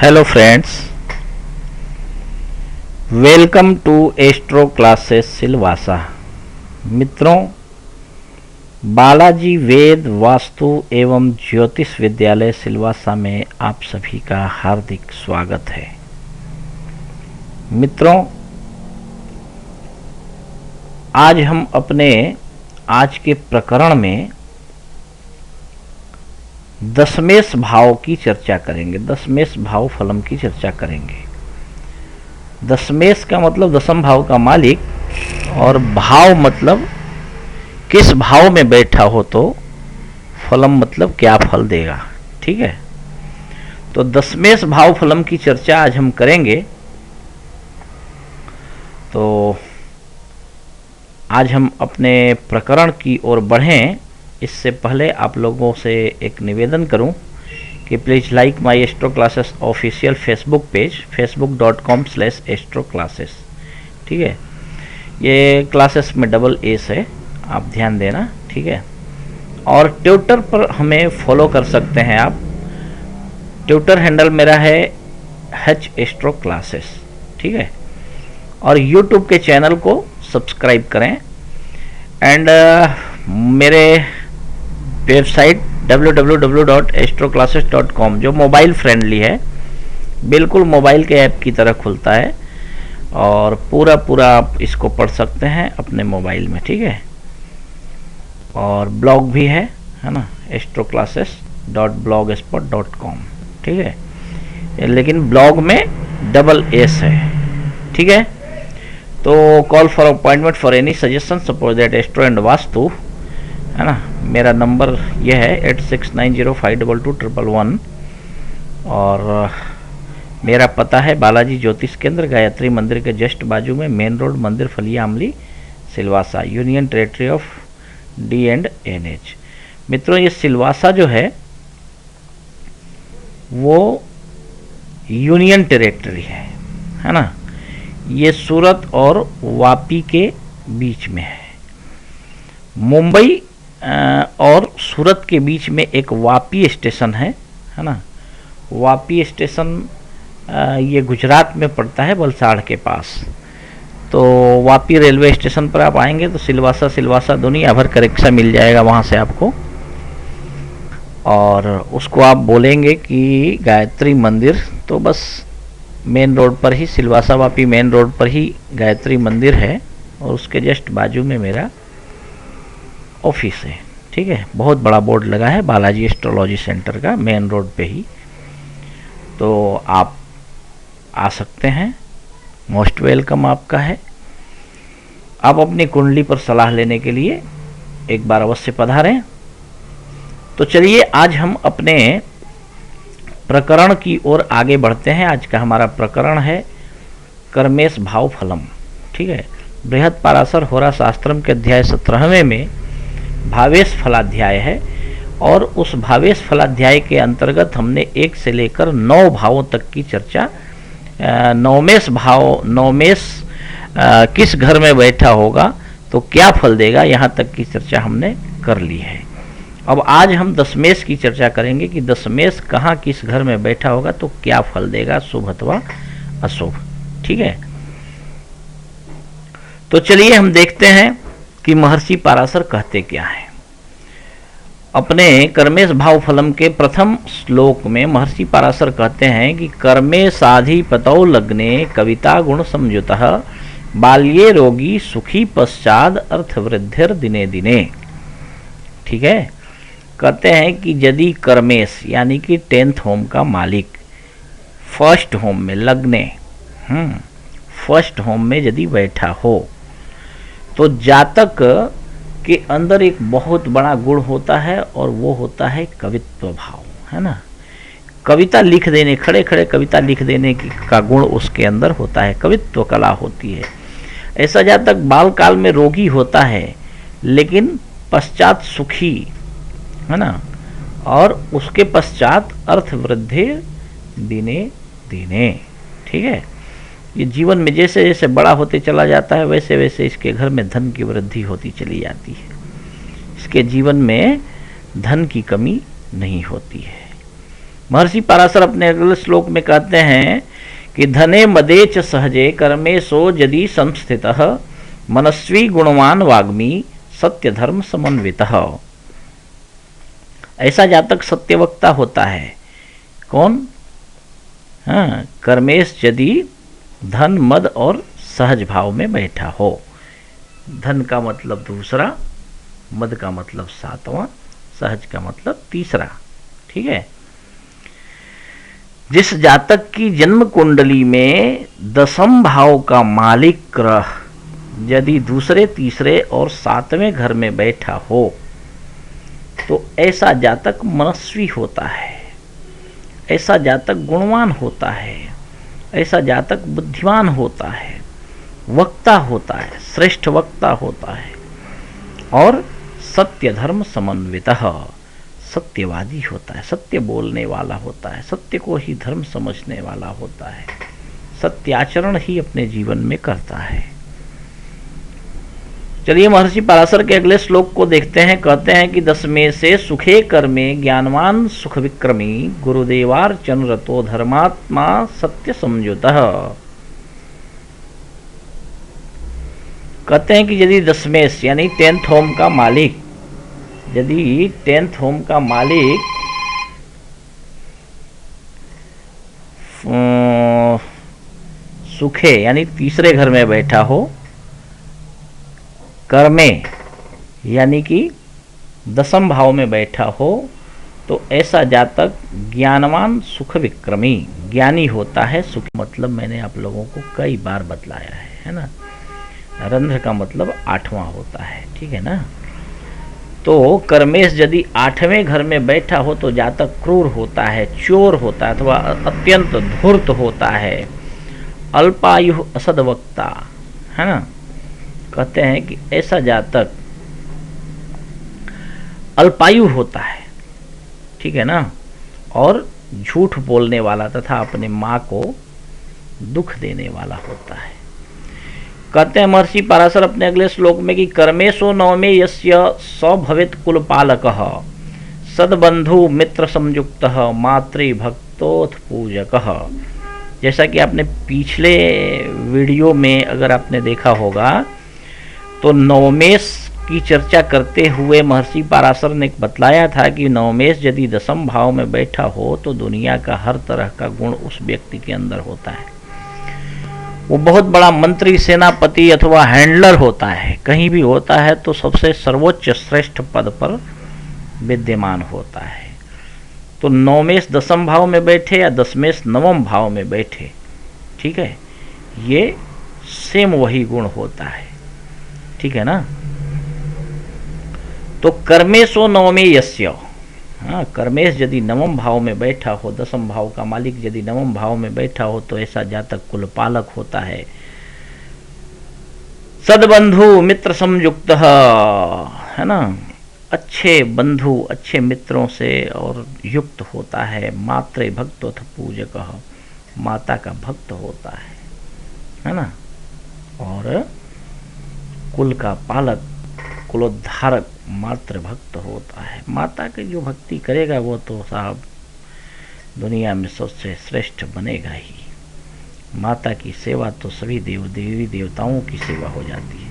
Hello friends, welcome to astro classes Silvassa. मित्रों, बालाजी वेद वास्तु एवं ज्योतिष विद्यालय सिलवासा में आप सभी का हार्दिक स्वागत है। मित्रों, आज हम अपने आज के प्रकरण में दशमेश भाव की चर्चा करेंगे। दशमेश भाव फलम की चर्चा करेंगे। दशमेश का मतलब दशम भाव का मालिक, और भाव मतलब किस भाव में बैठा हो तो फलम मतलब क्या फल देगा। ठीक है, तो दशमेश भाव फलम की चर्चा आज हम करेंगे। तो आज हम अपने प्रकरण की ओर बढ़ें, इससे पहले आप लोगों से एक निवेदन करूं कि please like my Astro Classes official Facebook page facebook.com/एस्ट्रो क्लासेस। ठीक है, ये क्लासेस में डबल एस है, आप ध्यान देना। ठीक है, और ट्विटर पर हमें फॉलो कर सकते हैं आप। ट्विटर हैंडल मेरा है एस्ट्रो क्लासेस। ठीक है, और यूट्यूब के चैनल को सब्सक्राइब करें। एंड मेरे वेबसाइट www.astroclasses.com जो मोबाइल फ्रेंडली है, बिल्कुल मोबाइल के ऐप की तरह खुलता है और पूरा आप इसको पढ़ सकते हैं अपने मोबाइल में। ठीक है, और ब्लॉग भी है ना, astroclasses.blogspot.com। ठीक है, लेकिन ब्लॉग में डबल एस है। ठीक है, तो call for appointment for any suggestion suppose that astro and vastu, है ना। मेरा नंबर यह है 8690522111 और मेरा पता है बालाजी ज्योतिष केंद्र, गायत्री मंदिर के जस्ट बाजू में, main road, Mandir Faliya Amli, Silvassa, union territory of D&NH। मित्रों, ये सिलवासा जो है वो यूनियन टेरेटरी है ना। ये सूरत और वापी के बीच में है। मुंबई और सूरत के बीच में एक वापी स्टेशन है ना। वापी स्टेशन ये गुजरात में पड़ता है, वलसाड़ के पास। तो वापी रेलवे स्टेशन पर आप आएंगे तो सिलवासा दुनिया भर का रिक्शा मिल जाएगा वहाँ से आपको, और उसको आप बोलेंगे कि गायत्री मंदिर, तो बस मेन रोड पर ही, सिलवासा वापी मेन रोड पर ही गायत्री मंदिर है और उसके जस्ट बाजू में मेरा ऑफिस है। ठीक है, बहुत बड़ा बोर्ड लगा है बालाजी एस्ट्रोलॉजी सेंटर का, मेन रोड पे ही। तो आप आ सकते हैं, मोस्ट वेलकम आपका है। आप अपनी कुंडली पर सलाह लेने के लिए एक बार अवश्य पधारें। तो चलिए आज हम अपने प्रकरण की ओर आगे बढ़ते हैं। आज का हमारा प्रकरण है कर्मेश भाव फलम। ठीक है, बृहद पाराशर होरा शास्त्रम के अध्याय 17वें में भावेश फलाध्याय है, और उस भावेश फलाध्याय के अंतर्गत हमने 1 से लेकर 9 भावों तक की चर्चा, नवमेश भाव, नवमेश किस घर में बैठा होगा तो क्या फल देगा, यहाँ तक की चर्चा हमने कर ली है। अब आज हम दशमेश की चर्चा करेंगे कि दशमेश कहाँ किस घर में बैठा होगा तो क्या फल देगा, शुभ अथवा अशुभ। ठीक है, तो चलिए हम देखते हैं कि महर्षि पाराशर कहते क्या हैं। अपने कर्मेश भाव फलम के प्रथम श्लोक में महर्षि पाराशर कहते हैं कि कर्मेशाधिपतौ लग्ने कविता गुण संयुतः बाल्ये रोगी सुखी पश्चाद अर्थवृद्धिर दिने दिने। ठीक है, कहते हैं कि यदि कर्मेश यानी कि 10th होम का मालिक फर्स्ट होम में लग्ने, फर्स्ट होम में यदि बैठा हो तो जातक के अंदर एक बहुत बड़ा गुण होता है, और वो होता है कवित्व भाव, है ना। कविता लिख देने, खड़े खड़े कविता लिख देने का गुण उसके अंदर होता है, कवित्व कला होती है। ऐसा जातक बाल काल में रोगी होता है लेकिन पश्चात सुखी, है ना, और उसके पश्चात अर्थवृद्धि दिने दिने। ठीक है, ये जीवन में जैसे जैसे बड़ा होते चला जाता है वैसे वैसे इसके घर में धन की वृद्धि होती चली जाती है। इसके जीवन में धन की कमी नहीं होती है। महर्षि पराशर अपने अगले श्लोक में कहते हैं कि धने मदे च सहजे कर्मे सो यदि संस्थितः मनस्वी गुणवान वाग्मी सत्य धर्म समन्वितः। ऐसा जातक सत्यवक्ता होता है। कौन? हाँ, कर्मेश यदि धन मद और सहज भाव में बैठा हो। धन का मतलब दूसरा, मद का मतलब सातवां, सहज का मतलब तीसरा। ठीक है। जिस जातक की जन्म कुंडली में दसम भाव का मालिक ग्रह यदि दूसरे, तीसरे और सातवें घर में बैठा हो तो ऐसा जातक मनस्वी होता है, ऐसा जातक गुणवान होता है, ऐसा जातक बुद्धिमान होता है, वक्ता होता है, श्रेष्ठ वक्ता होता है और सत्य धर्म समन्वितः, सत्यवादी होता है, सत्य बोलने वाला होता है, सत्य को ही धर्म समझने वाला होता है, सत्याचरण ही अपने जीवन में करता है। चलिए महर्षि पराशर के अगले श्लोक को देखते हैं। कहते हैं कि 10वें से सुखे कर्मे ज्ञानवान सुख विक्रमी गुरुदेवार्चन रतो धर्मात्मा सत्य संयुतः। कहते हैं कि यदि 10वें यानी 10th होम का मालिक, यदि 10th होम का मालिक सुखे यानी तीसरे घर में बैठा हो, कर्मे यानी कि दसम भाव में बैठा हो, तो ऐसा जातक ज्ञानवान सुख विक्रमी, ज्ञानी होता है। सुख मतलब मैंने आप लोगों को कई बार बतलाया है ना। रंध्र का मतलब 8वां होता है। ठीक है ना। तो कर्मेश यदि 8वें घर में बैठा हो तो जातक क्रूर होता है, चोर होता है अथवा अत्यंत धूर्त होता है, अल्पायु असदवक्ता है ना। कहते हैं कि ऐसा जातक अल्पायु होता है। ठीक है ना। और झूठ बोलने वाला तथा अपने माँ को दुख देने वाला होता है। कहते हैं महर्षि पराशर अपने अगले श्लोक में कि कर्मेशो नवमे यस्य स भवेत् कुलपालकः सद्बंधु मित्र संयुक्तः मातृ भक्तोथ पूजकः। जैसा कि आपने पिछले वीडियो में अगर आपने देखा होगा तो नवमेश की चर्चा करते हुए महर्षि पराशर ने बतलाया था कि नवमेश यदि दसम भाव में बैठा हो तो दुनिया का हर तरह का गुण उस व्यक्ति के अंदर होता है। वो बहुत बड़ा मंत्री, सेनापति अथवा हैंडलर होता है। कहीं भी होता है तो सबसे सर्वोच्च श्रेष्ठ पद पर विद्यमान होता है। तो नवमेश दसम भाव में बैठे या दसमेश नवम भाव में बैठे, ठीक है, ये सेम वही गुण होता है। ठीक है ना। तो कर्मेशो नवमे यस्य, हाँ, कर्मेश यदि नवम भाव में बैठा हो, दसम भाव का मालिक यदि नवम भाव में बैठा हो तो ऐसा जातक कुलपालक होता है, सद्बंधु मित्र संयुक्त है ना, अच्छे बंधु अच्छे मित्रों से और युक्त होता है, मातृ भक्त अथ पूजक, माता का भक्त होता है ना, और कुल का पालक कुलोद्धारक मातृ भक्त होता है। माता की जो भक्ति करेगा वो तो साहब दुनिया में सबसे श्रेष्ठ बनेगा ही। माता की सेवा तो सभी देवी देवताओं की सेवा हो जाती है।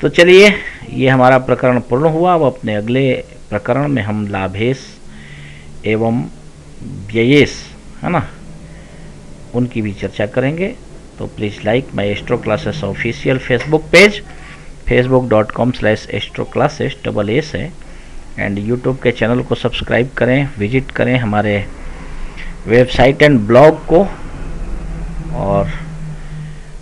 तो चलिए ये हमारा प्रकरण पूर्ण हुआ। अब अपने अगले प्रकरण में हम लाभेश एवं व्ययेश है ना, उनकी भी चर्चा करेंगे। तो please like my astro Classes official Facebook page, facebook.com/astroclasses AA है, एंड यूट्यूब के चैनल को सब्सक्राइब करें, विजिट करें हमारे वेबसाइट एंड ब्लॉग को, और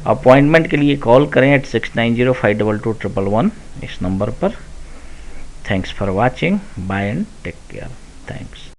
अपॉइंटमेंट के लिए कॉल करें 8690522111 इस नंबर पर। Thanks for watching, bye and take care. Thanks.